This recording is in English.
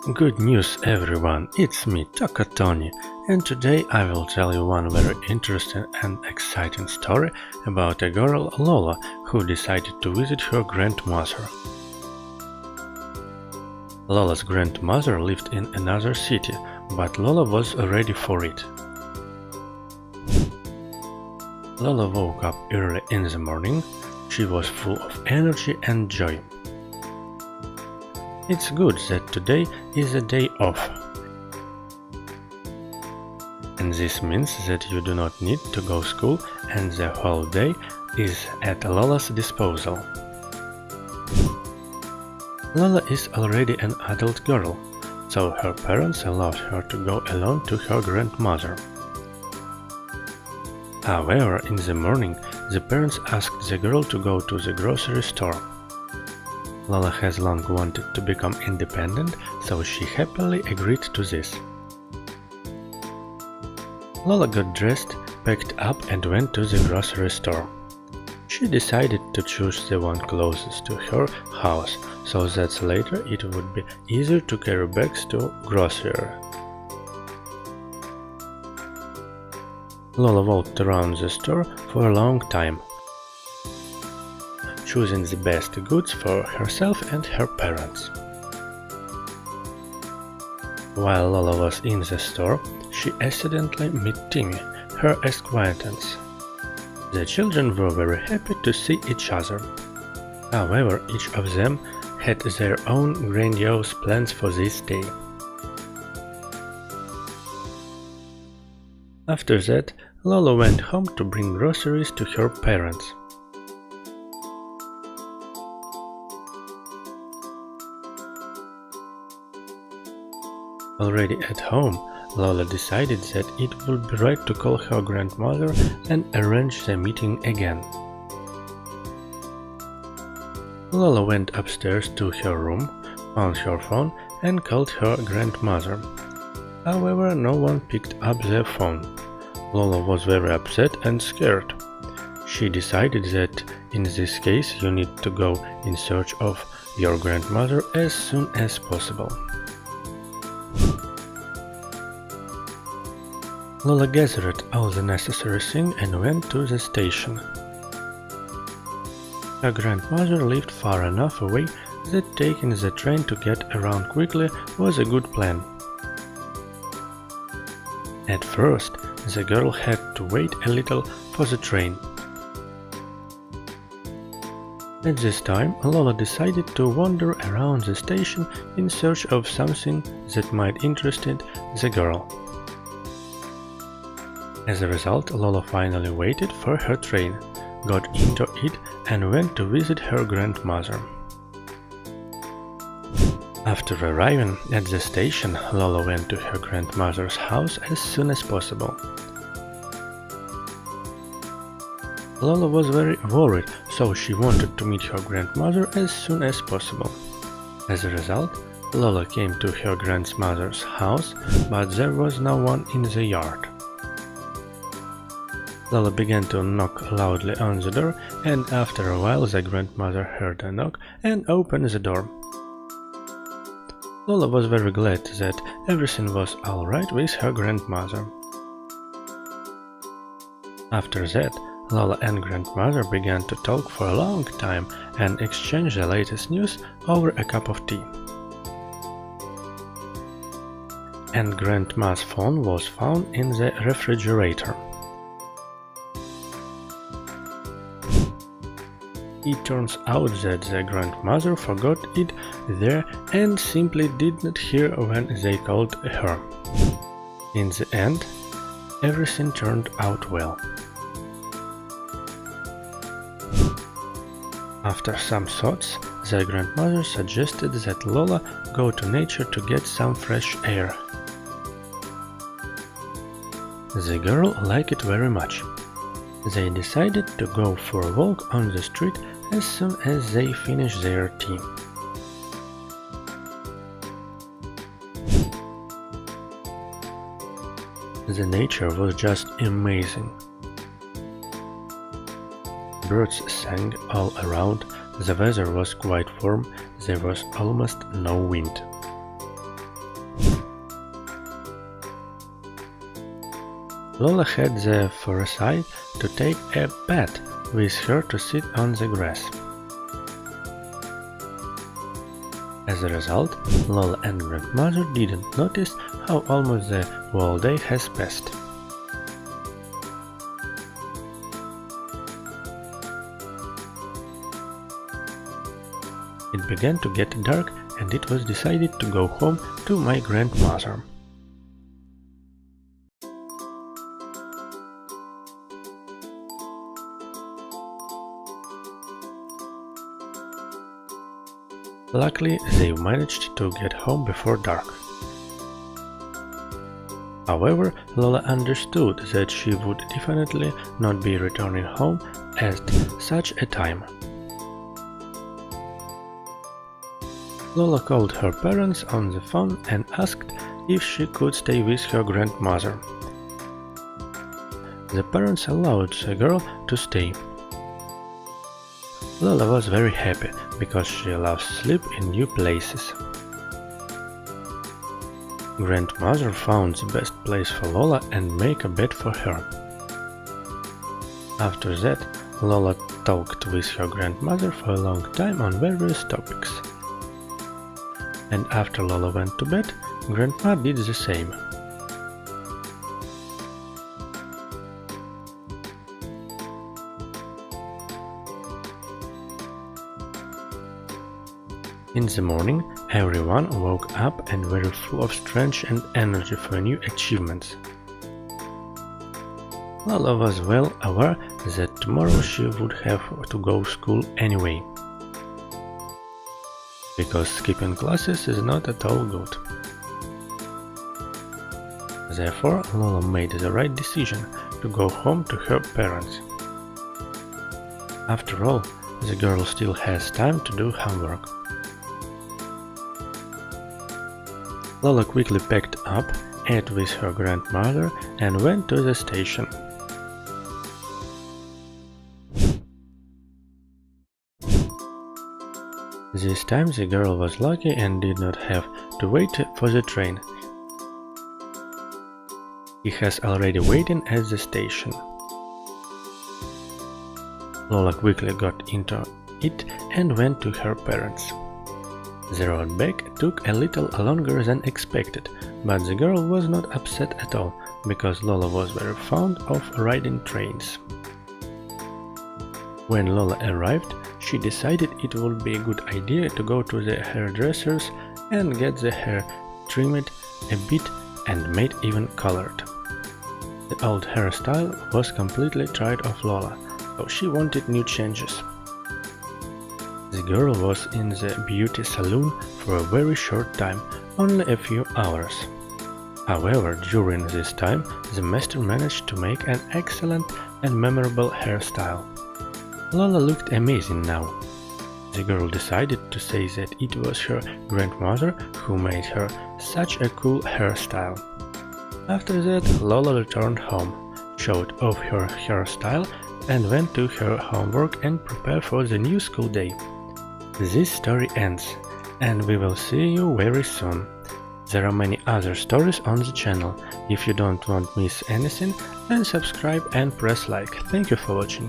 Good news everyone, it's me, Toca Tony, and today I will tell you one very interesting and exciting story about a girl, Lola, who decided to visit her grandmother. Lola's grandmother lived in another city, but Lola was ready for it. Lola woke up early in the morning. She was full of energy and joy. It's good that today is a day off. And this means that you do not need to go to school and the whole day is at Lola's disposal. Lola is already an adult girl, so her parents allowed her to go alone to her grandmother. However, in the morning, the parents asked the girl to go to the grocery store. Lola has long wanted to become independent, so she happily agreed to this. Lola got dressed, packed up and went to the grocery store. She decided to choose the one closest to her house, so that later it would be easier to carry bags to grocery. Lola walked around the store for a long time, choosing the best goods for herself and her parents. While Lola was in the store, she accidentally met Timmy, her acquaintance. The children were very happy to see each other. However, each of them had their own grandiose plans for this day. After that, Lola went home to bring groceries to her parents. Already at home, Lola decided that it would be right to call her grandmother and arrange the meeting again. Lola went upstairs to her room, found her phone and called her grandmother. However, no one picked up the phone. Lola was very upset and scared. She decided that in this case you need to go in search of your grandmother as soon as possible. Lola gathered all the necessary things and went to the station. Her grandmother lived far enough away that taking the train to get around quickly was a good plan. At first, the girl had to wait a little for the train. At this time, Lola decided to wander around the station in search of something that might interest the girl. As a result, Lola finally waited for her train, got into it and went to visit her grandmother. After arriving at the station, Lola went to her grandmother's house as soon as possible. Lola was very worried, so she wanted to meet her grandmother as soon as possible. As a result, Lola came to her grandmother's house, but there was no one in the yard. Lola began to knock loudly on the door, and after a while the grandmother heard a knock and opened the door. Lola was very glad that everything was alright with her grandmother. After that, Lola and grandmother began to talk for a long time and exchange the latest news over a cup of tea. And grandma's phone was found in the refrigerator. It turns out that the grandmother forgot it there and simply did not hear when they called her. In the end, everything turned out well. After some thoughts, the grandmother suggested that Lola go to nature to get some fresh air. The girl liked it very much. They decided to go for a walk on the street as soon as they finished their tea. The nature was just amazing. Birds sang all around, the weather was quite warm, there was almost no wind. Lola had the foresight to take a bath with her to sit on the grass. As a result, Lola and grandmother didn't notice how almost the whole day has passed. It began to get dark and it was decided to go home to my grandmother. Luckily, they managed to get home before dark. However, Lola understood that she would definitely not be returning home at such a time. Lola called her parents on the phone and asked if she could stay with her grandmother. The parents allowed the girl to stay. Lola was very happy because she loves sleep in new places. Grandmother found the best place for Lola and made a bed for her. After that, Lola talked with her grandmother for a long time on various topics. And after Lola went to bed, Grandma did the same. In the morning, everyone woke up and were full of strength and energy for new achievements. Lola was well aware that tomorrow she would have to go to school anyway, because skipping classes is not at all good. Therefore, Lola made the right decision to go home to her parents. After all, the girl still has time to do homework. Lola quickly packed up, ate with her grandmother and went to the station. This time the girl was lucky and did not have to wait for the train. He has already waiting at the station. Lola quickly got into it and went to her parents. The road back took a little longer than expected, but the girl was not upset at all, because Lola was very fond of riding trains. When Lola arrived, she decided it would be a good idea to go to the hairdressers and get the hair trimmed a bit and made even colored. The old hairstyle was completely tired of Lola, so she wanted new changes. The girl was in the beauty salon for a very short time, only a few hours. However, during this time, the master managed to make an excellent and memorable hairstyle. Lola looked amazing now. The girl decided to say that it was her grandmother who made her such a cool hairstyle. After that, Lola returned home, showed off her hairstyle, and went to her homework and prepared for the new school day. This story ends, and we will see you very soon. There are many other stories on the channel. If you don't want to miss anything, then subscribe and press like. Thank you for watching.